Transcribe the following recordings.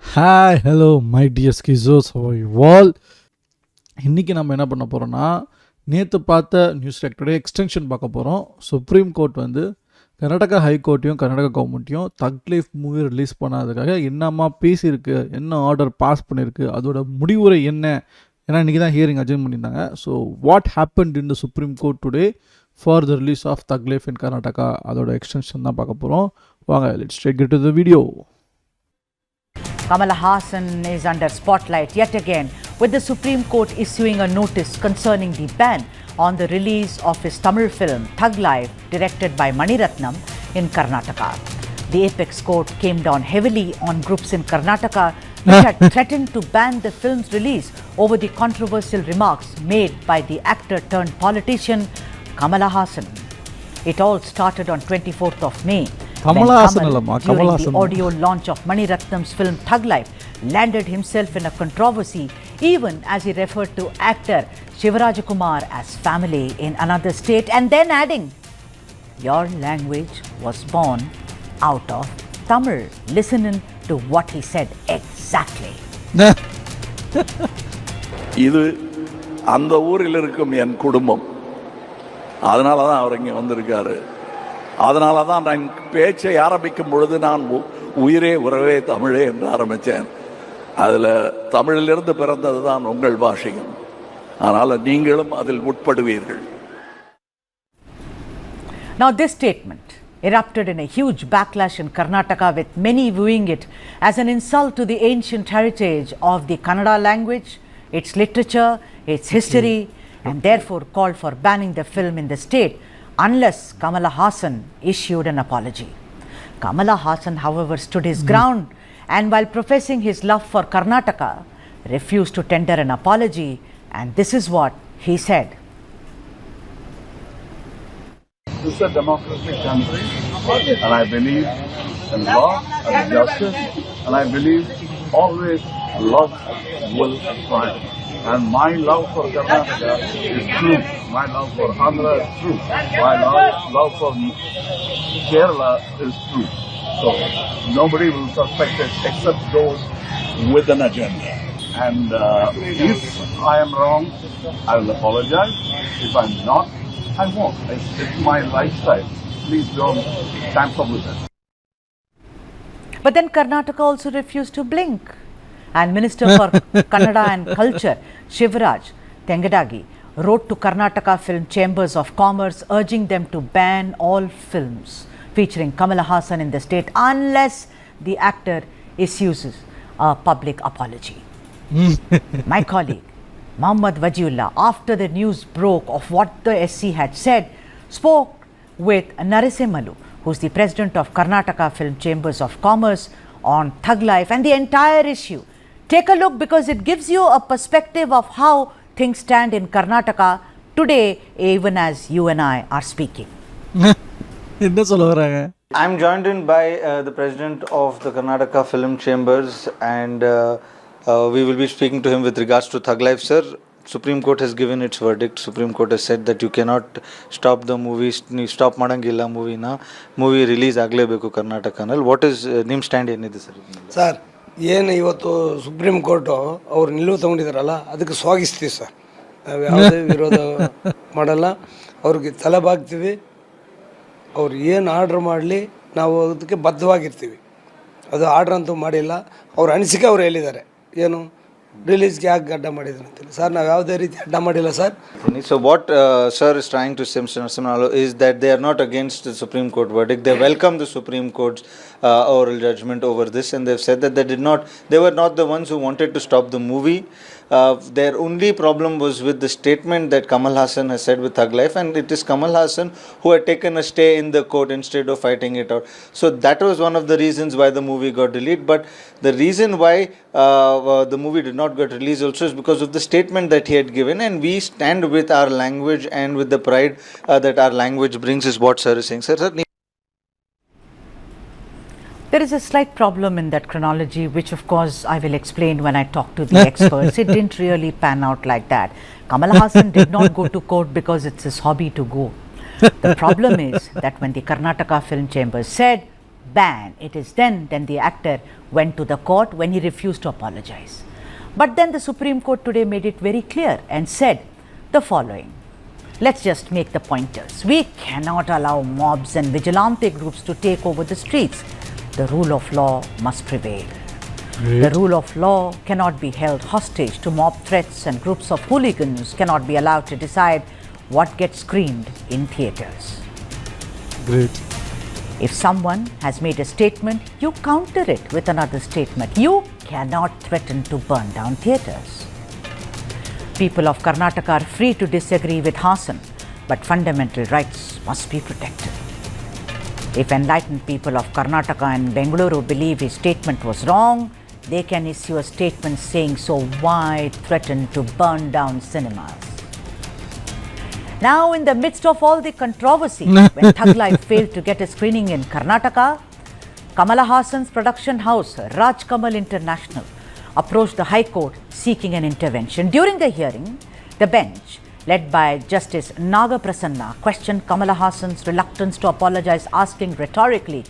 Hi hello my dear ஸ்கிசோஸ் வால். இன்றைக்கி நம்ம என்ன பண்ண போகிறோன்னா, நேற்று பார்த்த நியூஸ் ரெக்டோடைய எக்ஸ்டென்ஷன் பார்க்க போகிறோம். சுப்ரீம் கோர்ட் வந்து கர்நாடகா ஹைகோர்ட்டையும் கர்நாடகா கவர்மெண்ட்டையும் தக் லைஃப் மூவி ரிலீஸ் பண்ணாததுக்காக என்னம்மா பேசியிருக்கு, என்ன ஆர்டர் பாஸ் பண்ணியிருக்கு, அதோட முடிவுரை என்ன, ஏன்னா இன்றைக்கி தான் ஹியரிங் அட்ஜென்ட் பண்ணியிருந்தாங்க. So what happened in the supreme court today for the release of Thug Life in Karnataka, அதோட எக்ஸ்டென்ஷன் தான் பார்க்க போகிறோம். வாங்க, let's straight get to the video. Kamal Haasan is under spotlight yet again, with the Supreme Court issuing a notice concerning the ban on the release of his Tamil film Thug Life, directed by Mani Ratnam, in Karnataka. The apex court came down heavily on groups in Karnataka which had threatened to ban the film's release over the controversial remarks made by the actor turned politician Kamal Haasan. It all started on 24th of May. When Kamal, during the audio launch of Mani Ratnam's film Thug Life, landed himself in a controversy even as he referred to actor Shivarajakumar as family in another state, and then adding, "Your language was born out of Tamil." Listen in to what he said exactly. இது அந்த ஊரில் இருக்கும் என் குடும்பம், அதனால தான் அவர் இங்கே வந்திருக்காரு. அதனால தான் நான் பேச்சை ஆரம்பிக்கும் பொழுது நான் உயிரே உறவே தமிழே என்று ஆரம்பித்தேன். அதில் தமிழிலிருந்து பிறந்தது தான் உங்கள் பாஷையும், அதனால் நீங்களும் அதில் உட்படுவீர்கள். Now this statement erupted in a huge backlash in Karnataka, with many viewing it as an insult to the ancient heritage of the Kannada language, its literature, its history, and therefore called for banning the film in the state unless Kamal Haasan issued an apology. Kamal Haasan, however, stood his ground, and while professing his love for Karnataka, refused to tender an apology, and this is what he said. This is a democratic country, and I believe in law and justice, and I believe always love will triumph. And my love for Karnataka is true. My love for Andhra is true. My love for Kerala is true. So nobody will suspect it except those with an agenda. And if I am wrong, I will apologize. If I'm not, I won't. It's my lifestyle. Please don't tamper with it. But then Karnataka also refused to blink. And Minister for Kannada and Culture, Shivraj Tengadagi, wrote to Karnataka Film Chambers of Commerce urging them to ban all films featuring Kamal Haasan in the state unless the actor issues a public apology. My colleague, Mohammad Wajiullah, after the news broke of what the SC had said, spoke with Narasimhalu, who's the president of Karnataka Film Chambers of Commerce, on Thug Life and the entire issue. Take a look, because it gives you a perspective of how things stand in Karnataka today, even as you and I are speaking. I'm joined in by the president of the Karnataka Film Chambers, and we will be speaking to him with regards to Thug Life. Sir, Supreme Court has given its verdict. Supreme Court has said that you cannot stop the movie, stop madangilla movie na, movie release aglebeku Karnataka nal. What is nim stand ಏನಿದೆ sir? Sir, ಏನು ಇವತ್ತು supreme court ಅವ್ರು ನಿಲುವು ತಗೊಂಡಿದ್ದಾರಲ್ಲ, ಅದಕ್ಕೆ ಸ್ವಾಗತಿಸ್ತೀವಿ sir. ನಾವು ಯಾವುದೇ ವಿರೋಧ ಮಾಡಲ್ಲ, ಅವ್ರಿಗೆ ತಲೆಬಾಗ್ತೀವಿ. ಅವ್ರು ಏನು ಆರ್ಡ್ರ್ ಮಾಡಲಿ ನಾವು ಅದಕ್ಕೆ ಬದ್ಧವಾಗಿರ್ತೀವಿ. ಅದು ಆರ್ಡ್ರ್ ಅಂತೂ ಮಾಡಿಲ್ಲ. ಅವ್ರ ಅನಿಸಿಕೆ ಅವ್ರು ಹೇಳಿದ್ದಾರೆ, ಏನು ರಿಲೀಸ್ಗೆ ಯಾಕೆ ಅಡ್ಡ ಮಾಡಿದ್ರು ಅಂತೇಳಿ. ಸರ್, ನಾವು ಯಾವುದೇ ರೀತಿ ಅಡ್ಡ ಮಾಡಿಲ್ಲ sir. So what sir is trying to say, Mr. Narasimhalu, is that they are not against the Supreme Court verdict. They welcome the Supreme Court's oral judgment over this, and they've said that they were not the ones who wanted to stop the movie. Their only problem was with the statement that Kamal Haasan has said with Thug Life, and it is Kamal Haasan who had taken a stay in the court instead of fighting it out. So that was one of the reasons why the movie got delayed. But the reason why the movie did not get released also is because of the statement that he had given, and we stand with our language and with the pride that our language brings, is what sir is saying. Sir, There is a slight problem in that chronology, which of course I will explain when I talk to the experts. It didn't really pan out like that. Kamal Haasan did not go to court because it's his hobby to go. The problem is that when the Karnataka Film Chambers said ban. It is then the actor went to the court when he refused to apologize. But then the Supreme Court today made it very clear and said the following. Let's just make the pointers. We cannot allow mobs and vigilante groups to take over the streets. The rule of law must prevail. The rule of law cannot be held hostage to mob threats, and groups of hooligans cannot be allowed to decide what gets screened in theatres. Great. If someone has made a statement, you counter it with another statement. You cannot threaten to burn down theatres. People of Karnataka are free to disagree with Hassan, but fundamental rights must be protected. If enlightened people of Karnataka and Bengaluru believe his statement was wrong, they can issue a statement saying so. Why threaten to burn down cinemas? Now, in the midst of all the controversy, when Thug Life failed to get a screening in Karnataka, Kamala Hassan's production house, Raj Kamal International, approached the High Court seeking an intervention. During the hearing, the bench, led by Justice Naga Prasanna, questioned Kamala Hassan's reluctance to apologize, asking rhetorically,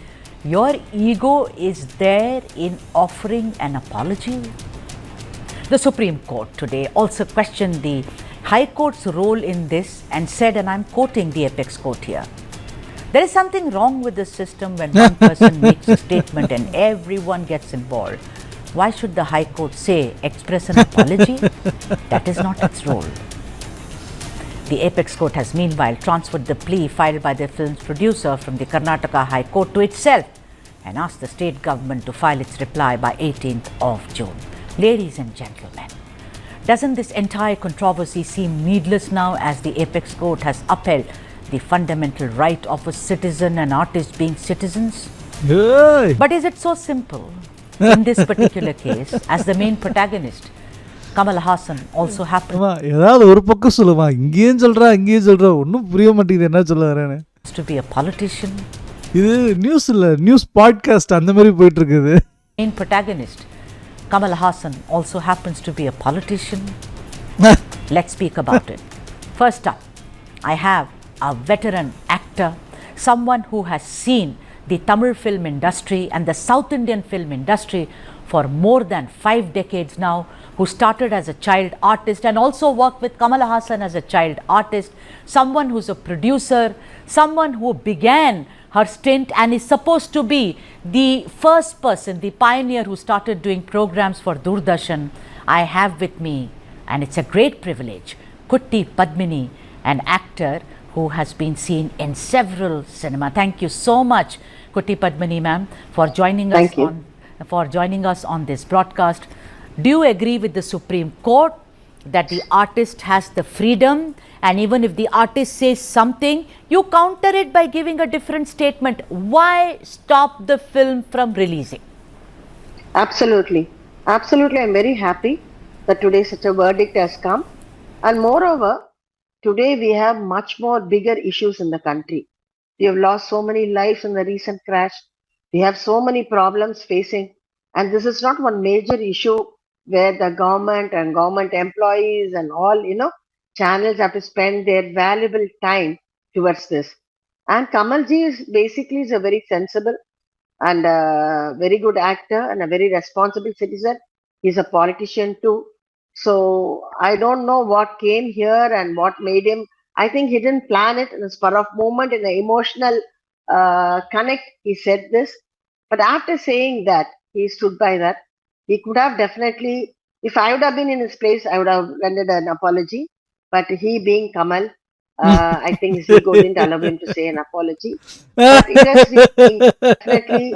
"Your ego is there in offering an apology?" The Supreme Court today also questioned the High Court's role in this and said, and I'm quoting the apex court here, "There is something wrong with the system when one person makes a statement and everyone gets involved. Why should the High Court say, express an apology? That is not its role." The apex court has meanwhile transferred the plea filed by the film's producer from the Karnataka High Court to itself and asked the state government to file its reply by 18th of June. Ladies and gentlemen, doesn't this entire controversy seem needless now, as the apex court has upheld the fundamental right of a citizen and artist being citizens? Hey. But is it so simple? In this particular case, as the main protagonist, Kamala Hassan also happened ஏதாவது ஒரு பக்கம் சொல்லுமா, இங்கேயும் சொல்றா அங்கேயும் சொல்றா, ஒன்றும் புரிய மாட்டேங்குது என்ன சொல்ல வரேன்னு. to be a politician. இது நியூஸ் இல்லை, நியூஸ் பாட்காஸ்ட் அந்த மாதிரி போயிட்டு இருக்குது. Main protagonist, Kamala Hassan, also happens to be a politician. Let's speak about it. First up, I have a veteran actor, someone who has seen the Tamil film industry and the South Indian film industry for more than 5 decades now, who started as a child artist and also worked with Kamala Hassan as a child artist, someone who's a producer, someone who began her stint and is supposed to be the first person, the pioneer who started doing programs for Doordarshan. I have with me, and it's a great privilege, Kutti Padmini, an actor who has been seen in several cinema. Thank you so much, Kutti Padmini ma'am, for joining us on this broadcast. Do you agree with the Supreme Court that the artist has the freedom, and even if the artist says something, you counter it by giving a different statement? Why stop the film from releasing? Absolutely. Absolutely. I'm very happy that today such a verdict has come. And moreover, today we have much more bigger issues in the country. We have lost so many lives in the recent crash. We have so many problems facing. And this is not one major issue where the government and government employees and all, channels have to spend their valuable time towards this. And Kamalji is a very sensible and a very good actor and a very responsible citizen. He's a politician too. So I don't know what came here and what made him. I think he didn't plan it in a spur of moment, in an emotional connect. He said this. But after saying that, he stood by that. He could have definitely, if I would have been in his place, I would have rendered an apology. But he being Kamal, I think his ego didn't allow him to say an apology. But it has been definitely,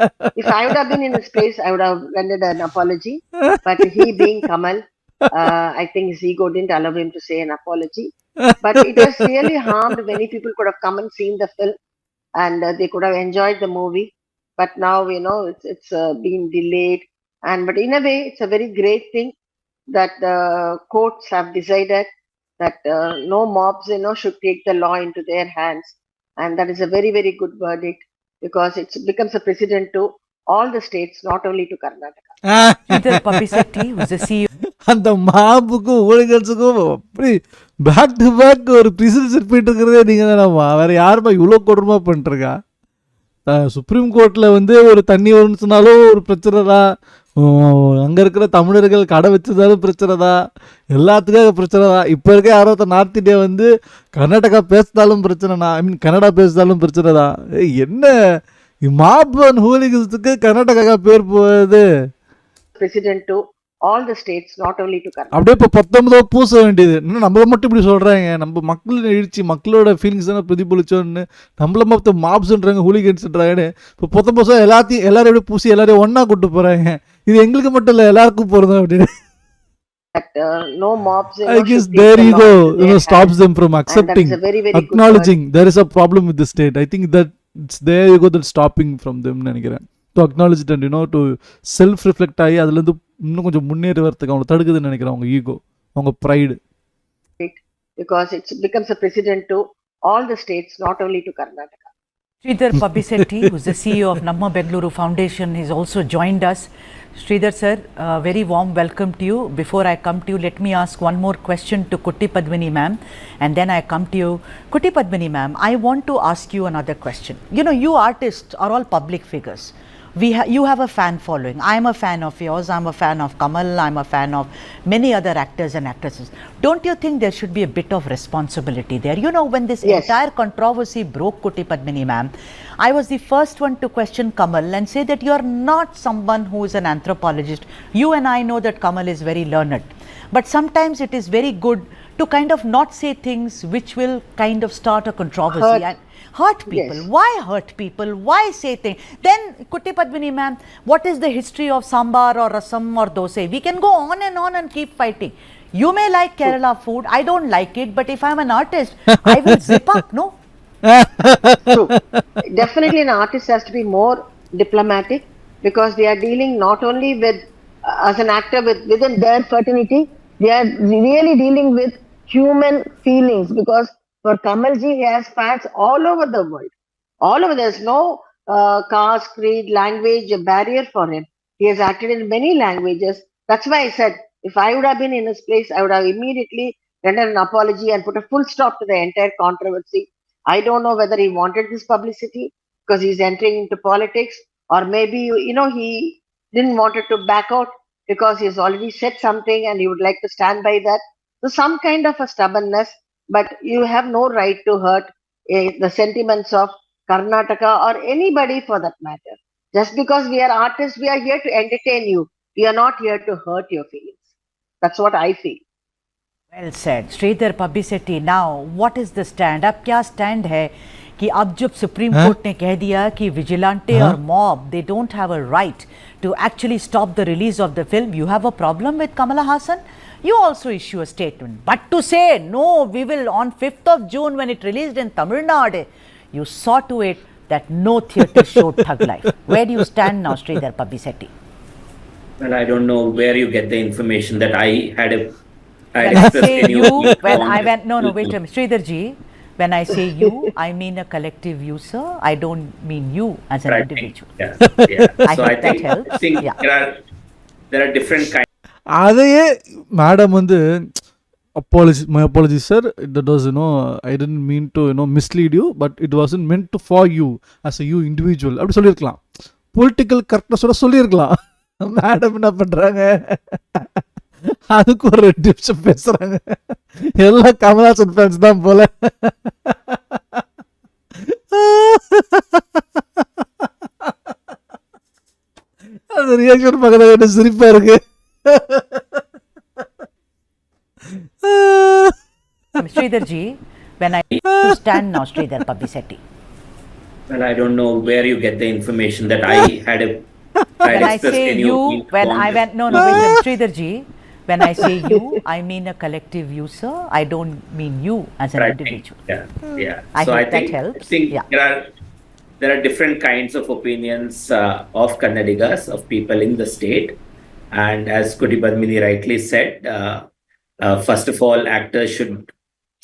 if I would have been in his place, I would have rendered an apology. But he being Kamal, I think his ego didn't allow him to say an apology. But it has really harmed. Many people could have come and seen the film, and they could have enjoyed the movie. But now, it's been delayed. But in a way, it's a very great thing that the courts have decided that no mobs, should take the law into their hands. And that is a very, very good verdict, because it becomes a precedent to all the states, not only to Karnataka. Peter Papisetti, who's the CEO அந்த மாப்புக்கும் ஊழிகள்ஸுக்கும் அப்படி back to back ஒரு prisons போயிட்டு இருக்கிறதே நீங்கள் தானம்மா. வேறு யாருமா இவ்வளோ கொடுமா பண்ணிட்டுருக்கா? சுப்ரீம் கோர்ட்டில் வந்து ஒரு தண்ணி வரும்னு சொன்னாலும் ஒரு பிரச்சனை தான், அங்கே இருக்கிற தமிழர்கள் கடை வச்சதாலும் பிரச்சனை தான், எல்லாத்துக்காக பிரச்சனை தான். இப்போ இருக்க யாரோ நார்த் இந்தியா வந்து கர்நாடகா பேசினாலும் பிரச்சனைனா, ஐ மீன் கன்னடா பேசினாலும் பிரச்சனை தான். என்ன மாப் அண்ட் ஹூலிகன்ஸுக்கு கர்நாடகா பேர் போகுது. President to all the states, not only to Karnataka. அப்படியே இப்போ 19 பூச வேண்டியது. இன்னும் நம்மளை மட்டும் இப்படி சொல்கிறாங்க, நம்ம மக்கள் எழுச்சி மக்களோட ஃபீலிங்ஸ் தானே பிரதிபலிச்சோன்னு நம்மள மொத்தம் மாப்ஸ்ன்றாங்க, ஹூலிகன்ஸ்ன்றாங்கன்னு. இப்போ 19 எல்லாரும் எப்படி பூசி எல்லாரையும் ஒன்றா கூட்டு போகிறாங்க. இது எங்களுக்கு மட்டும் இல்லை, எல்லாருக்கும் போகிறது அப்படின்னு. That no mobs. I guess their ego stops them from accepting, acknowledging there is a problem with the state. I think that it's their ego that's stopping from them நினைக்கிறேன். To acknowledge it and to self reflect ஆகி அதுலேருந்து இன்னும் கொஞ்சம் முன்னேறி வரதுக்கு அவங்க தடுக்குதுன்னு நினைக்கிறேன், அவங்க ஈகோ, அவங்க pride. Because it becomes a precedent to all the states, not only to Karnataka. Sridhar Pabisetti, who's the CEO of Namma Bengaluru Foundation, has also joined us. Sridhar sir, very warm welcome to you. Before I come to you, let me ask one more question to Kutti Padmini ma'am, and then I come to you. Kutti Padmini ma'am, I want to ask you another question. You know, you artists are all public figures. You have a fan following. I'm a fan of yours. I'm a fan of Kamal. I'm a fan of many other actors and actresses. Don't you think there should be a bit of responsibility there? You know, when this entire controversy broke, Kutti Padmini ma'am, I was the first one to question Kamal and say that you are not someone who is an anthropologist. You and I know that Kamal is very learned. But sometimes it is very good to kind of not say things which will kind of start a controversy. Hurt people. Yes. Why hurt people? Why say things? Then, Kutti Padmini ma'am, what is the history of sambar or rasam or dosa? We can go on and keep fighting. You may like Kerala food. I don't like it. But if I'm an artist, I will zip up, no? True. Definitely an artist has to be more diplomatic, because they are dealing not only with, as an actor, within their fraternity, they are really dealing with human feelings, because for Kamalji, he has fans all over the world. All over. There's no caste, creed, language barrier for him. He has acted in many languages. That's why I said, if I would have been in his place, I would have immediately rendered an apology and put a full stop to the entire controversy. I don't know whether he wanted this publicity because he's entering into politics, or maybe, he didn't want it to back out because he's already said something and he would like to stand by that. So some kind of a stubbornness, but you have no right to hurt the sentiments of Karnataka or anybody for that matter. Just because we are artists, we are here to entertain you. We are not here to hurt your feelings. That's what I feel. Well said. Sridhar Pabisetti, now what is the stand? अब क्या stand है कि अब जब supreme court ने कह दिया कि विजिलेंटे और mob, they don't have a right to actually stop the release of the film, you have a problem with Kamala Hassan? You also issue a statement. But to say, no, we will on 5th of June when it released in Tamil Nadu, you saw to it that no theatre showed Thug Life. Where do you stand now, Sridhar Pabisetti? Well, I don't know where you get the information that I had a... When I say you, when I went, no, wait a minute, Sridhar ji, when I say you, I mean a collective you, sir. I don't mean you as an individual. Yeah. I So hope I that think, helps. Yeah. there are different kinds. அதையே madam வந்து my apologies sir, that was I didn't mean to mislead you, but it wasn't meant to for you as a you individual அப்படி சொல்லியிருக்கலாம், political கரெக்ட்னஸோட சொல்லியிருக்கலாம். Madam என்ன பண்றாங்க, அதுக்கு ஒரு 2 நிமிஷம் பேசுறாங்க. எல்லா கமல்ஹாசன் ஃபேன்ஸ் தான் போல. அந்த ரியாக்ஷன் பார்க்கறது என்ன சிரிப்பா இருக்கு. Sridhar ji, when I stand now, Sridhar Pabisetti. Well, I don't know where you get the information that I had a... When I say you, when I went, no, wait a minute, Sridhar ji, when I say you, I mean a collective you, sir. I don't mean you as an individual. Yeah. I So hope I that think, helps. there are different kinds of opinions of Kannadigas, of people in the state. And as Kutti Padmini rightly said, first of all, actors should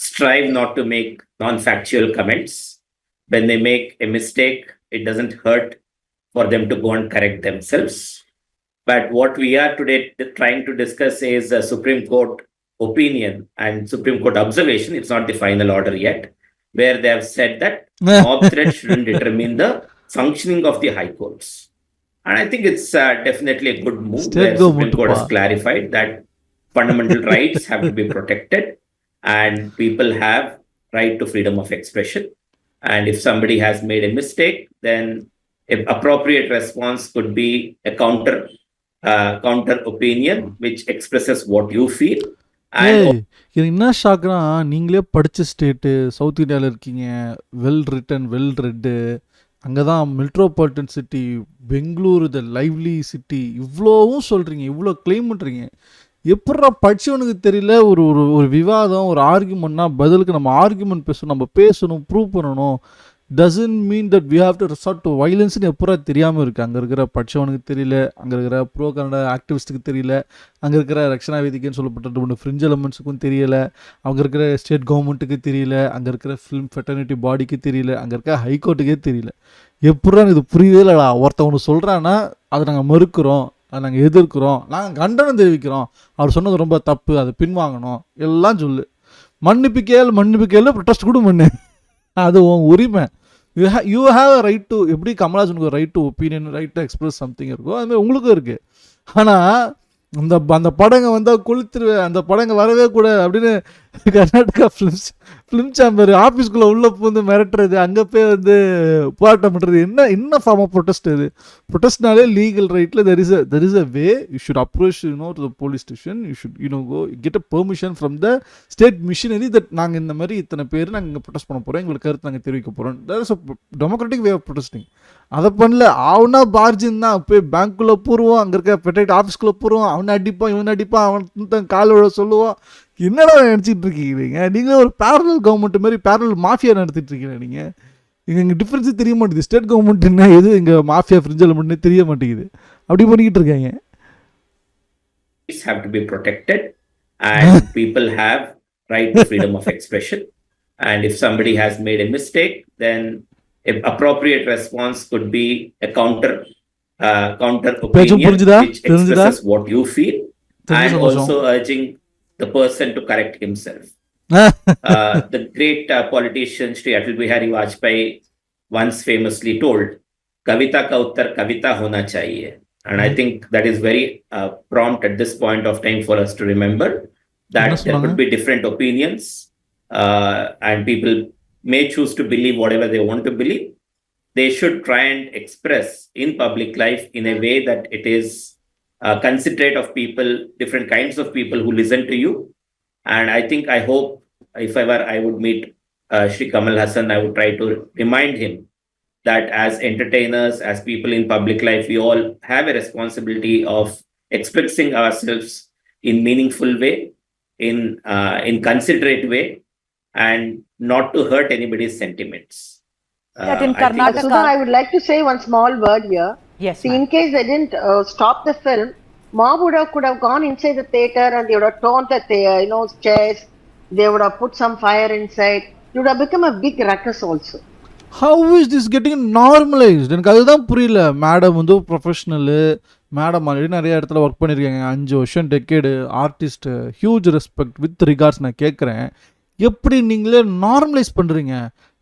strive not to make non-factual comments. When they make a mistake, it doesn't hurt for them to go and correct themselves. But what we are today trying to discuss is a Supreme Court opinion and Supreme Court observation. It's not the final order yet, where they have said that mob threat shouldn't determine the functioning of the high courts. And I think it's definitely a good move State where Supreme Court has government clarified that fundamental rights have to be protected and people have right to freedom of expression. And if somebody has made a mistake, then an appropriate response could be a counter opinion which expresses what you feel. And ஏய் இது என்ன ஷாக்னா நீங்களே படித்த state south இந்தியாவில் இருக்கீங்க well written well red அங்கே தான் metropolitan city Bangalore த lively city இவ்வளோவும் சொல்கிறீங்க இவ்வளோ கிளைம் பண்ணுறீங்க எப்பட்றா படிச்சவனுக்கு தெரியல ஒரு ஒரு ஒரு விவாதம் ஒரு ஆர்கியூமெண்ட்னா பதிலுக்கு நம்ம ஆர்கியூமெண்ட் பேசணும் நம்ம பேசணும் ப்ரூவ் பண்ணணும் doesn't mean that we have to resort to வைலன்ஸ்னு எப்போ தெரியாமல் இருக்குது அங்கே இருக்கிற படித்தவனுக்கு தெரியல அங்கே இருக்கிற ப்ரோ கன்னட ஆக்டிவிஸ்ட்டுக்கு தெரியல அங்கே இருக்கிற ரக்ஷணா வேதிக்கைன்னு சொல்லப்பட்ட ரெண்டு ஃப்ரிஞ்ச் எலமெண்ட்ஸுக்கும் தெரியல அங்கே இருக்கிற ஸ்டேட் கவர்மெண்ட்டுக்கு தெரியல அங்கே இருக்கிற ஃபிலிம் ஃபெட்டர்னிட்டி பாடிக்கு தெரியல அங்கே இருக்க ஹைகோர்ட்டுக்கே தெரியல எப்படா இது புரியவே இல்லைடா ஒருத்தவனு சொல்கிறான்னா அதை நாங்கள் மறுக்கிறோம் அதை நாங்கள் எதிர்க்கிறோம் நாங்கள் கண்டனம் தெரிவிக்கிறோம் அவர் சொன்னது ரொம்ப தப்பு அதை பின்வாங்கணும் எல்லாம் சொல்லு மன்னிப்பு ப்ரொட்டஸ்ட் கூட பண்ணு அது உன் உரிமை you have a right to எப்படி கமல்ஹாசனுக்கு right to opinion right to express something இருக்கோ அதுமாதிரி உங்களுக்கும் இருக்குது ஆனால் அந்த படங்க வந்தால் கொளுத்துருவேன் அந்த படங்க வரவே கூட அப்படின்னு கர்நாடகா ஃபிலிம் சேம்பர் ஆஃபீஸ்க்குள்ளே உள்ளே வந்து மிரட்டுறது அங்கே போய் வந்து போராட்டம் பண்ணுறது என்ன ஃபார்ம் ஆஃப் ப்ரொட்டஸ்ட் இது ப்ரொட்டஸ்ட்னாலே லீகல் ரைட்டில் there is a way you should approach to the police station you should go get a permission from the state machinery that நாங்கள் இந்த மாதிரி இத்தனை பேர் நாங்கள் இங்கே ப்ரொட்டஸ்ட் பண்ண போகிறோம் எங்களுக்கு கருத்து நாங்கள் தெரிவிக்க போகிறோம் that is a democratic way of protesting அதை பண்ணல அவனா பார்ஜின் தான் போய் பேங்க்குள்ளே போடுவோம் அங்கே இருக்க பெட்டைட் ஆஃபீஸ்க்குள்ளே போடுவோம் அவனை அடிப்பான் இவனை அடிப்பான் அவன் தான் கால் விழ சொல்லுவான் என்னடா நினச்சிட்டு இருக்கீங்க நீங்களே ஒரு பேரலல் கவர்மெண்ட் மாதிரி பேரலல் மாஃபியா நடத்திட்டு இருக்கீங்க நீங்கள் இங்கே டிஃப்ரென்ஸே தெரிய மாட்டேங்குது ஸ்டேட் கவர்மெண்ட் என்ன எது இங்கே மாஃபியா ஃப்ரிட்ஜ் எலமெண்ட்னே தெரிய மாட்டேங்குது அப்படி பண்ணிக்கிட்டு இருக்காங்க have to be protected and people have right to freedom of expression. And if somebody has made a mistake, then an appropriate response could be a counter opinion which expresses what you feel and also urging the person to correct himself. The great politician Shri Atal Bihari Vajpayee once famously told, "Kavita ka uttar kavita hona chahiye." And I think that is very prompt at this point of time for us to remember that there could be different opinions and people may choose to believe whatever they want to believe. They should try and express in public life in a way that it is considerate of people, different kinds of people who listen to you. And I hope if ever I would meet Shri Kamal Hassan, I would try to remind him that as entertainers, as people in public life, we all have a responsibility of expressing ourselves in meaningful way, in considerate way, and not to hurt anybody's sentiments. That in Karnataka, Sudha, I would like to say one small word here. Yes, See, in case they didn't stop the film, mob could have gone inside the theater and they would have torn the chairs. They would have put some fire inside. It would have become a big ruckus also. How is this getting normalised எனக்கு அதுதான் புரியல madam வந்து ப்ரொஃபஷ்னலு madam already நிறைய இடத்துல work பண்ணியிருக்காங்க 5 வருஷம் decade artist huge respect with regards நான் கேட்குறேன் எப்படி நீங்களே நார்மலைஸ் பண்ணுறீங்க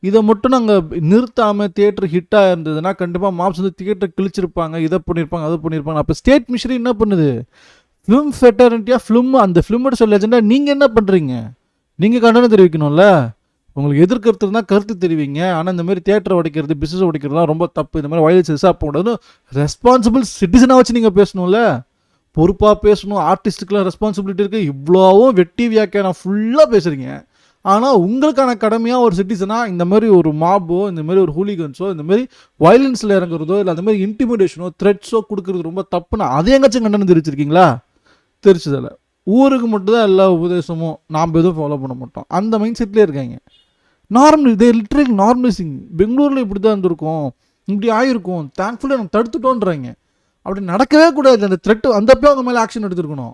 இதை மட்டும் நாங்கள் நிறுத்தாமல் தியேட்டர் ஹிட்டாக இருந்ததுன்னா கண்டிப்பாக மாப்ஸ் வந்து தியேட்டர் கிழிச்சிருப்பாங்க இதை பண்ணியிருப்பாங்க அதை பண்ணியிருப்பாங்க அப்போ ஸ்டேட் மிஷினரி என்ன பண்ணுது ஃபிலிம் ஃபெட்டர்னிட்டியாக அந்த ஃபிலிமோட சொல்ல லெஜெண்டாக நீங்கள் என்ன பண்ணுறீங்க நீங்கள் கண்டனம் தெரிவிக்கணும்ல உங்களுக்கு எதிர்க்கிறது இருந்தால் கருத்து தெரிவிங்க ஆனால் இந்த மாதிரி தியேட்டரை உடைக்கிறது பிஸ்னஸ் உடைக்கிறதுலாம் ரொம்ப தப்பு இந்த மாதிரி வயலன்ஸ் ரிசார்ட் போகக்கூடாதுன்னு ரெஸ்பான்சிபிள் சிட்டிசனாக வச்சு நீங்கள் பேசணும்ல பொறுப்பாக பேசணும் ஆர்டிஸ்ட்டுக்கெலாம் ரெஸ்பான்சிபிலிட்டி இருக்குது இவ்வளோவும் வெட்டி வியாக்கியானம் ஃபுல்லாக பேசுகிறீங்க ஆனால் உங்களுக்கான கடமையாக ஒரு சிட்டிசனாக இந்த மாதிரி ஒரு மாபோ இந்த மாதிரி ஒரு ஹூலிகன்ஸோ இந்த மாதிரி வயலன்ஸில் இறங்குறதோ இல்லை அந்த மாதிரி இன்டிமிடேஷனோ த்ரெட்ஸோ கொடுக்குறது ரொம்ப தப்புன்னு அதை எங்காச்சும் கண்டனம் தெரிவிச்சிருக்கீங்களா தெரிச்சதில்லை ஊருக்கு மட்டும்தான் எல்லா உபதேசமும் நாம் எதுவும் ஃபாலோ பண்ண மாட்டோம் அந்த மைண்ட் செட்லேயே இருக்காங்க இதே லிட்ரலி நார்மலைசிங் பெங்களூரில் இப்படி தான் இருந்திருக்கும் இப்படி ஆகிருக்கும் தேங்க்ஃபுல்லி நம்ம தடுத்துட்டோன்றாங்க அப்படி நடக்கவே கூடாது அந்த த்ரெட்டு அந்தப்போ அவங்க மேலே ஆக்ஷன் எடுத்துருக்கணும்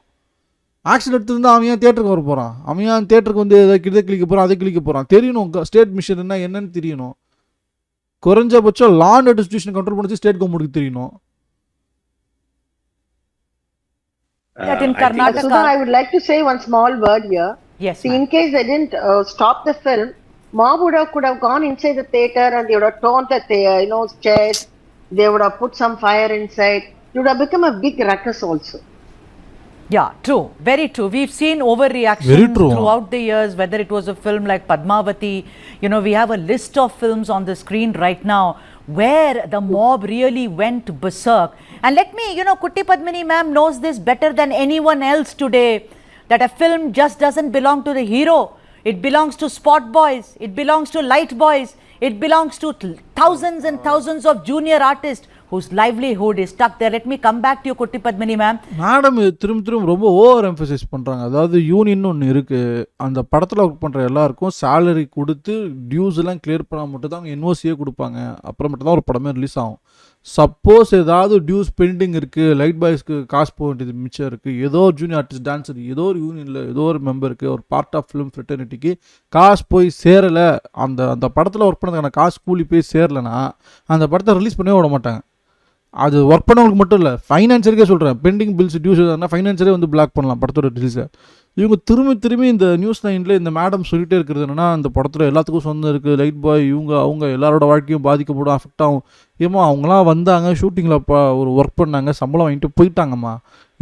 ஆக்ஷன் எடுத்துருந்தா அவன் ஏன் தியேட்டருக்கு வர போகிறான் அவன் ஏன் தியேட்டருக்கு வந்து இதை கிளிக்க போகிறான் அதை கிளிக்க போகிறான் தெரியணும் ஸ்டேட் மிஷன் என்னன்னு தெரியணும் குறைஞ்சபட்சம் லா அண்ட் டிஸ்ட்ரிபியூஷன் கண்ட்ரோல் பண்ணி ஸ்டேட் கவர்மெண்ட்டுக்கு தெரியணும் that in Karnataka, Sudha, I would like to say one small word here. yes, See, in case they didn't stop the film, Mob could have gone inside the theater and they would have torn the chairs. They would have put some fire inside. It would have become a big ruckus also. Yeah, true. Very true. We've seen Very overreaction true. throughout the years, whether it was a film like Padmavati. We have a list of films on the screen right now where the mob really went berserk. And let me, Kutti Padmini ma'am knows this better than anyone else today, that a film just doesn't belong to the hero. It belongs to spot boys. It belongs to light boys. It belongs to thousands and thousands of junior artists whose livelihood is stuck there. Let me come back to you, Kutti Padmini ma'am. Madam இது திரும்ப ரொம்ப over emphasize பண்ணுறாங்க. அதாவது union ஒன்று இருக்குது, அந்த படத்தில் work பண்ணுற எல்லாருக்கும் சேலரி கொடுத்து டியூஸ் எல்லாம் கிளியர் பண்ணால் மட்டும் தான் அவங்க என்ஓசியே கொடுப்பாங்க. அப்புறம் மட்டும் தான் ஒரு படமே ரிலீஸ் ஆகும். சப்போஸ் ஏதாவது டியூஸ் பெண்டிங் இருக்குது, லைட் பாய்ஸ்க்கு காசு போக வேண்டியது மிச்சம் இருக்குது, ஏதோ ஒரு ஜூனியர் ஆர்டிஸ்ட் டான்ஸர் ஏதோ ஒரு யூனியனில் ஏதோ ஒரு மெம்பருக்கு ஒரு பார்ட் ஆஃப் ஃபிலிம் ஃப்ரெட்டர்னிட்டிக்கு காசு போய் சேரலை, அந்த அந்த படத்தில் ஒர்க் பண்ணதுக்கான காசு கூலி போய் சேரலைன்னா அந்த படத்தை ரிலீஸ் பண்ணவே விட மாட்டாங்க. அது ஒர்க் பண்ணவங்களுக்கு மட்டும் இல்லை, ஃபைனான்சருக்கே சொல்கிறேன். பெண்டிங் பில்ஸ் டியூஸ் எதுனா ஃபைனான்சரே வந்து பிளாக் பண்ணலாம் படத்தோட ரிலீஸை. இவங்க திரும்பி இந்த நியூஸ் லைனில் இந்த மேடம் சொல்லிகிட்டே இருக்கிறது என்னென்னா, அந்த படத்தில் எல்லாத்துக்கும் சொந்தம் இருக்குது, லைட் பாய் இவங்க அவங்க எல்லாரோட வாழ்க்கையும் பாதிக்கப்படும், அஃபெக்ட் ஆகும். ஏமா அவங்களாம் வந்தாங்க, ஷூட்டிங்கில் ஒரு ஒர்க் பண்ணாங்க, சம்பளம் வாங்கிட்டு போயிட்டாங்கம்மா.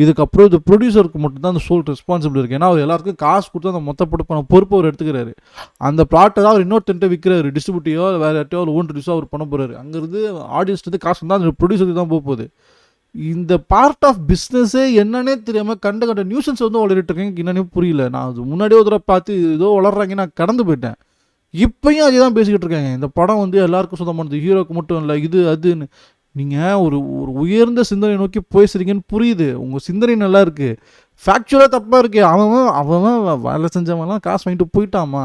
இதுக்கப்புறம் இது ப்ரொடியூசருக்கு மட்டும்தான் அந்த சோல் ரெஸ்பான்சிபிள் இருக்குது. ஏன்னா அவர் எல்லாருக்கும் காசு கொடுத்து அந்த மொத்த படம் பொறுப்பு அவர் எடுத்துக்கிறாரு. அந்த ப்ளாட்டை தான் அவர் இன்னொருத்தன்ட்டு விற்கிறாரு, டிஸ்ட்ரிபியூட்டிவோ வேறு யார்ட்டையோ அவர் ஓன் ரிலீஸோ அவர் பண்ண போகிறாரு. அங்கேருந்து ஆடியன்ஸ்ட்டு காசு தான் அந்த ப்ரொடியூசருக்கு தான் போகுது. இந்த பார்ட் ஆஃப் பிஸ்னஸே என்னன்னே தெரியாமல் கண்ட நியூசன்ஸ் வந்து வளரிட்டு இருக்கேன். என்னன்னே புரியல. நான் அது முன்னாடியே ஒரு தடவை பார்த்து ஏதோ வளர்றாங்க, நான் கடந்து போயிட்டேன். இப்பயும் அதே தான் பேசிக்கிட்டு இருக்காங்க. இந்த படம் வந்து எல்லாருக்கும் சொந்தமானது, ஹீரோக்கு மட்டும் இல்லை, இது அதுன்னு. நீங்கள் ஒரு உயர்ந்த சிந்தனை நோக்கி பேசுகிறீங்கன்னு புரியுது, உங்கள் சிந்தனை நல்லா இருக்குது, ஃபேக்சுவலாக தப்பாக இருக்குது. அவன் வேலை செஞ்சவங்கலாம் காசு வாங்கிட்டு போயிட்டாமா,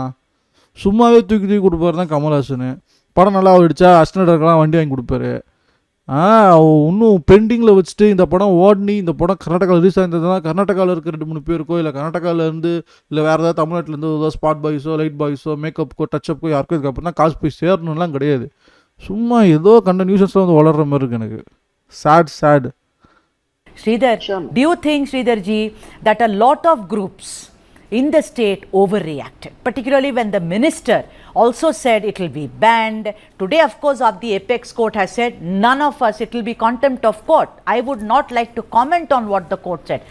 சும்மாவே தூக்கி கொடுப்பாரு தான் கமல்ஹாசன். படம் நல்லா ஆகிடுச்சா அஸ்டண்டர்க்கெலாம் வண்டி வாங்கி கொடுப்பாரு. இன்னும் பெண்டிங்கில் வச்சுட்டு இந்த படம் ஓடனி, இந்த படம் கர்நாடகாவில் ரிலீஸ் ஆயிருந்ததுனா கர்நாடகாவில் இருக்க 2-3 பேருக்கோ, இல்லை கர்நாடகாவிலேருந்து இல்லை வேறு ஏதாவது தமிழ்நாட்டிலேருந்து ஏதாவது ஸ்பாட் பாய்ஸோ லைட் பாய்ஸோ மேக்கப்புக்கோ டச்சப்புக்கோ யாருக்கோ இதுக்கப்புறம் தான் காசு போய் சேரணும்லாம் கிடையாது. சும்மா ஏதோ கண்ட நியூஸஸில் வந்து வளர்கிற மாதிரி இருக்கு எனக்கு. Chat. Sridhar, do you think, Sridhar ji, that a lot of groups in the state overreacted, particularly when the minister also said it will be banned? Today, of course, the apex court has said none of us, it will be contempt of court. I would not like to comment on what the court said.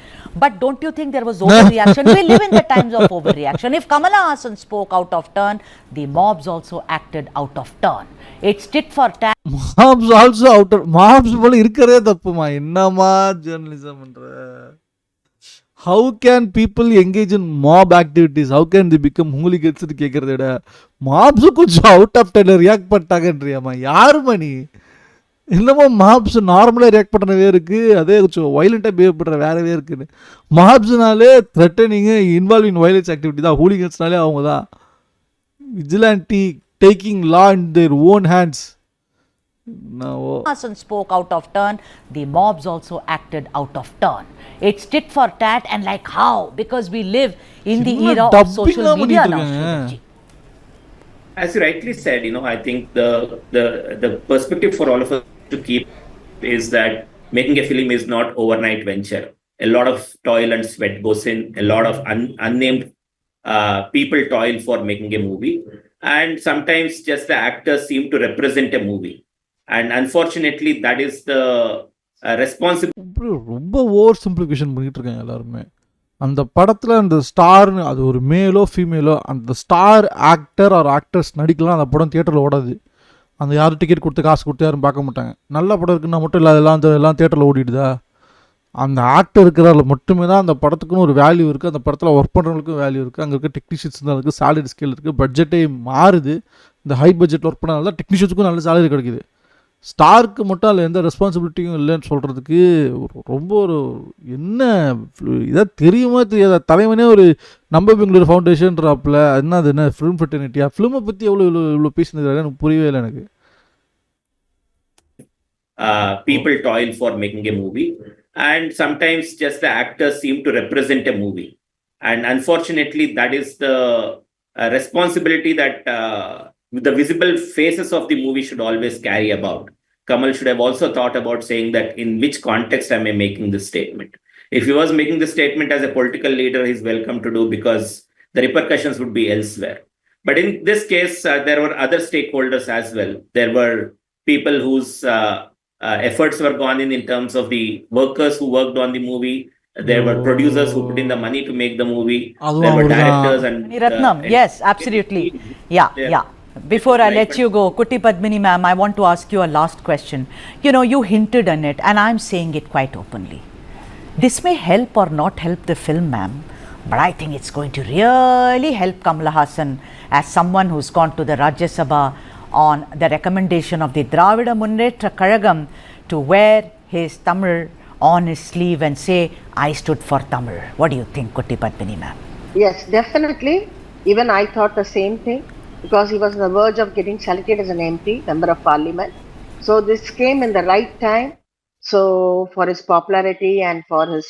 But don't you think there was overreaction? We live in the times of overreaction. If Kamala Hassan spoke out of turn, the mobs also acted out of turn. It's tit for tat. Mobs also out of... Mobs போல இருக்கிறதே தப்புமா. என்னமா journalism பண்ற? How can people engage in mob activities? How can they become hooligans னு கேட்கறத விட mobs கொஞ்சம் out of turn react பண்ணிட்டாங்கன்றியாமா? யாருமா நீ? இல்லைமா மாப்ஸ் நார்மலாக ரியாக்ட் பண்ணுறவே இருக்குது, அதே கொஞ்சம் வைலண்ட்டாக பிஹேவ் பண்ணுற வேறவே இருக்குன்னு. மாப்ஸ்னாலே threatening involve in violence activity தான். ஹூலிகன்ஸ்னாலே அவங்க தான் vigilante, taking law in their own hands. Hassan spoke out of turn, the mobs also acted out of turn. It's tit for tat, and like how? Because we live in the era of social media now. As you rightly said, I think the perspective for all of us to keep is that making a film is not overnight venture. A lot of toil and sweat goes in. A lot of unnamed people toil for making a movie, and sometimes just the actors seem to represent a movie. And unfortunately, that is the responsibility. ரொம்ப over simplification பண்ணிட்டு இருக்காங்க எல்லாருமே. அந்த படத்தில் அந்த ஸ்டார்னு, அது ஒரு மேலோ ஃபீமேலோ, அந்த ஸ்டார் ஆக்டர் ஆர் ஆக்டர்ஸ் நடிக்கலாம், அந்த படம் தியேட்டரில் ஓடாது. அந்த யாரும் டிக்கெட் கொடுத்து காசு கொடுத்து யாரும் பார்க்க மாட்டாங்க. நல்ல படம் இருக்குன்னா மட்டும் இல்லை, எல்லாம் தியேட்டரில் ஓடிடுதா? அந்த ஆக்டர் இருக்கிறதால மட்டுமே தான் அந்த படத்துக்குன்னு ஒரு வேல்யூ இருக்குது, அந்த படத்தில் ஒர்க் பண்ணுறவங்களுக்கும் வேல்யூ இருக்குது, அங்கே இருக்க டெக்னீஷியன்ஸ் தான் இருக்குது, சேலரி ஸ்கேல் இருக்குது, பட்ஜெட்டே மாறுது. இந்த ஹை பட்ஜெட் ஒர்க் பண்ணால தான் டெக்னீஷியன்ஸுக்கும் நல்ல சேலரி கிடைக்குது. ஸ்டாருக்கு மட்டும் அதில் எந்த ரெஸ்பான்சிபிலிட்டியும் இல்லைன்னு சொல்கிறதுக்கு ரொம்ப ஒரு என்ன இதாக தெரியுமா தெரியாத தலைவனே ஒரு நம்ம பெங்களூர் ஃபவுண்டேஷன்றாப்பில். என்ன ஃபிலிம் ஃப்ரெட்டர்னிட்டியா? ஃபிலிமை பற்றி இவ்வளோ பேசினது எனக்கு புரியவே இல்லை எனக்கு. People toil for making a movie, and sometimes just the actors seem to represent a movie. And unfortunately, that is the responsibility that the visible faces of the movie should always carry about. Kamal should have also thought about saying that in which context am I making this statement. If he was making this statement as a political leader, he's welcome to do, because the repercussions would be elsewhere. But in this case, there were other stakeholders as well. There were people whose efforts were gone in terms of the workers who worked on the movie. There were producers who put in the money to make the movie. There அதுவும் were our directors தான். and Ratnam, yes, absolutely. Yeah, there. yeah. Before I let you go, Kuti Padmini ma'am, I want to ask you a last question. You know, you hinted on it, and I'm saying it quite openly. This may help or not help the film, ma'am, but I think it's going to really help Kamala Hassan as someone who's gone to the Rajya Sabha on the recommendation of the Dravida Munnetra Kazhagam to wear his Tamil on his sleeve and say, I stood for Tamil. What do you think, Kuti Padmini ma'am? Yes, definitely. Even I thought the same thing because he was on the verge of getting selected as an MP, Member of Parliament. So this came in the right time. So for his popularity and for his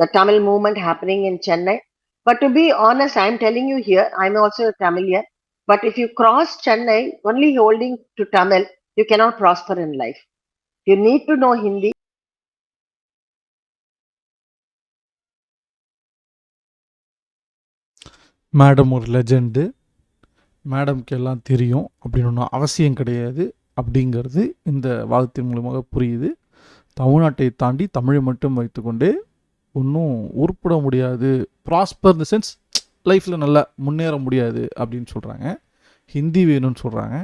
the Tamil movement happening in Chennai. But to be honest, I'm telling you here, I'm also a Tamilian. But if you cross Chennai only holding to Tamil, you cannot prosper in life. You need to know Hindi. Madam ஒரு legend, மேடம்க்கு எல்லாம் தெரியும் அப்படின்னு ஒன்றும் அவசியம் கிடையாது அப்படிங்கிறது இந்த வாதத்தின் மூலமாக புரியுது. தமிழ்நாட்டை தாண்டி தமிழை மட்டும் வைத்துக்கொண்டே ஒன்றும் உருப்பட முடியாது, ப்ராஸ்பர் இந்த சென்ஸ் லைஃப்பில் நல்லா முன்னேற முடியாது அப்படின்னு சொல்கிறாங்க. ஹிந்தி வேணும்னு சொல்கிறாங்க,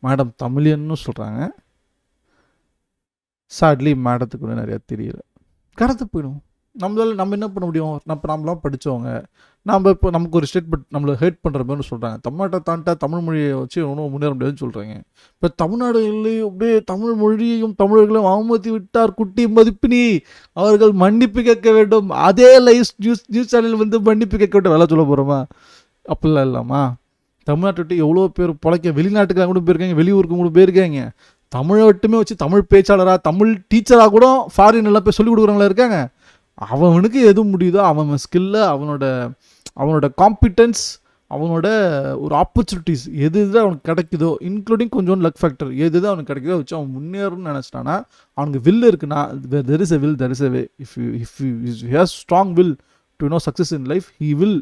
மேடம் தமிழியன்னு சொல்கிறாங்க. சாட்லி மேடத்துக்கு ஒன்று நிறையா தெரியல, கடந்து போயிடும். நம்ம என்ன பண்ண முடியும்? நம்மளாம் படித்தவங்க, நம்ம இப்போ நமக்கு ஒரு ஸ்டேட்மெண்ட் நம்மளை ஹேட் பண்ணுற மாதிரி சொல்கிறாங்க. தமிழ்நாட்டை தாண்டா தமிழ் மொழியை வச்சு ஒன்றும் முன்னேற முடியாதுன்னு சொல்கிறாங்க. இப்போ தமிழ்நாடுகளையும் அப்படியே தமிழ் மொழியையும் தமிழர்களும் அவமதி விட்டார் குட்டி மதிப்பினி, அவர்கள் மன்னிப்பு கேட்க வேண்டும். அதே லைவ் நியூஸ் சேனல் வந்து மன்னிப்பு கேட்க வேண்டும். வேலை சொல்ல போகிறோமா? அப்படிலாம் இல்லாமா? தமிழ்நாட்டை விட்டு எவ்வளோ பேர் பொழைக்க வெளிநாட்டுக்காக கூட போயிருக்காங்க, வெளியூருக்கு கூட போயிருக்காங்க. தமிழை மட்டுமே வச்சு தமிழ் பேச்சாளராக தமிழ் டீச்சராக கூட ஃபாரின் எல்லாம் போய் சொல்லிக் கொடுக்குறவங்களா இருக்காங்க. அவனுக்கு எது முடியுதோ அவன் ஸ்கில்லை, அவனோட காம்பிட்டன்ஸ், அவனோட ஒரு ஆப்பர்ச்சுனிட்டிஸ் எது அவனுக்கு கிடைக்குதோ, இன்க்ளூடிங் கொஞ்சம் லக் ஃபேக்டர் எது அவனுக்கு கிடைக்குதோ வச்சு அவன் முன்னேறணும்னு நினச்சிட்டானா, அவனுக்கு வில் இருக்குன்னா there is a will, there is a way. If you has strong will to know success in life, he will.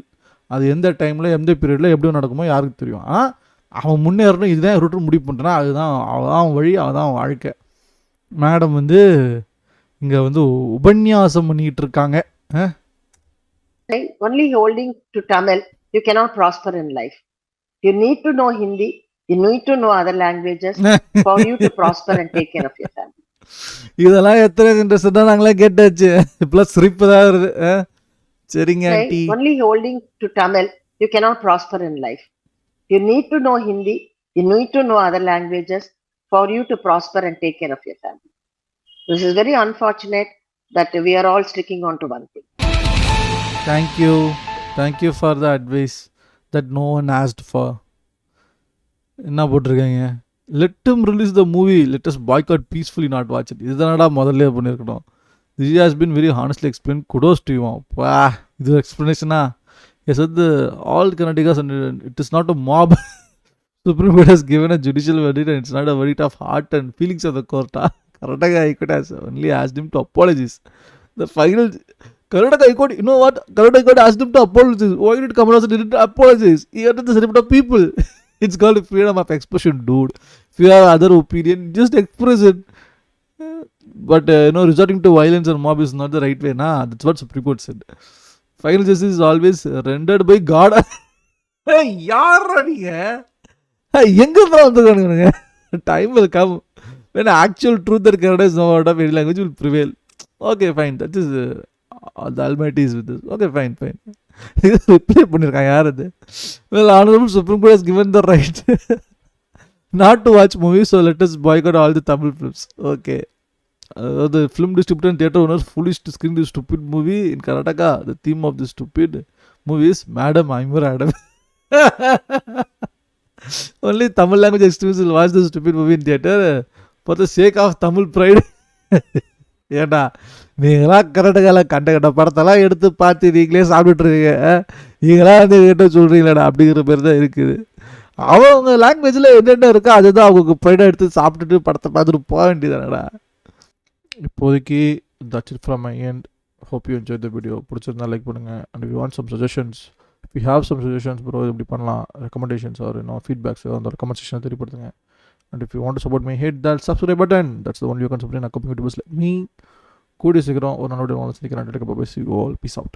அது எந்த டைமில் எந்த பீரியடில் எப்படி நடக்குமோ யாருக்கு தெரியும். ஆனால் அவன் முன்னேறணும், இதுதான் ரூட்டு முடிவு பண்ணுறான்னா அதுதான் அவன் வழி, அதுதான் அவன் வாழ்க்கை. மேடம் வந்து இங்கே வந்து உபன்யாசம் பண்ணிக்கிட்டு இருக்காங்க. Only holding to Tamil, you cannot prosper in life. You need to know Hindi, you need to know other languages for you to prosper and take care of your family. இதெல்லாம் எத்தனை இன்ட்ரெஸ்டாக நாங்களே கேட்டாச்சு, ப்ளஸ் சிரிப்பு தான் வருது. சரிங்க aunty. Only holding to Tamil, you cannot prosper in life. You need to know Hindi, you need to know other languages for you to prosper and take care of your family. This is very unfortunate that we are all sticking on to one thing. Thank you for the advice that no one asked for. என்ன போட்டிருக்காங்க? Let him release the movie, let us boycott peacefully, not watch it. இதுதானடா முதல்ல பண்ணியிருக்கணும். This has been very honestly explained. Kudos to you. இது எக்ஸ்பிளனேஷனா? Yes, all Kannadigas, and it is not a mob. Supreme Court has given a judicial verdict and it's not a verdict of heart and feelings of the court. Karnataka High Court has only asked him to apologize. The final Karnataka High Court, you know what? Karnataka High Court asked him to apologize. Why did Kamala Hassan didn't apologize? He had the sentiment of people. It's called freedom of expression, dude. If you have other opinion, just express it. But resorting to violence and mob is not the right way. That's what Supreme Court said. Final justice is always rendered by God. யாரா நீங்க? எங்க வந்துருக்கானுங்க? Time will come when actual truth and correctness no matter of any language will prevail. Okay, fine. That is the Almighty is with us. Okay, fine. Reply பண்ணிருக்காங்க யார் அது? Well, Honorable Supreme Court has given the right not to watch movies, so let us boycott all the Tamil films. Okay. The film distributor and theatre owners foolish to screen this stupid movie in Karnataka. The theme of this stupid movie is Madam, I'm your Adam. Only Tamil language extremists will watch the stupid movie in theatre for the sake of Tamil pride. ஏண்டா நீங்களாம் கர்நாடகாவில் கண்ட படத்தெல்லாம் எடுத்து பார்த்து நீங்களே சாப்பிட்டுருக்கீங்க, நீங்களாம் வந்து கிட்ட சொல்கிறீங்களாடா அப்படிங்கிற பேர் தான் இருக்குது. அவங்க லாங்குவேஜில் என்னென்ன இருக்கோ அதுதான் அவங்களுக்கு ப்ரைடாக எடுத்து சாப்பிட்டுட்டு படத்தை பார்த்துட்டு போக வேண்டியதானடா. இப்போதைக்கு that's it from my end. Hope you enjoyed the video. பிடிச்சிருந்தா லைக் பண்ணுங்கள். And if you want some suggestions, if you have some suggestions bro இப்படி பண்ணலாம் recommendations or feedbacks அந்த comment section தெரியப்படுத்துங்க. And if you want to support me, hit that subscribe button. That's the only you can support and accompany YouTubers like me. கூடிய சீக்கிரம் ஒரு நல்ல video சந்திக்கிறேன். See you all. Peace out.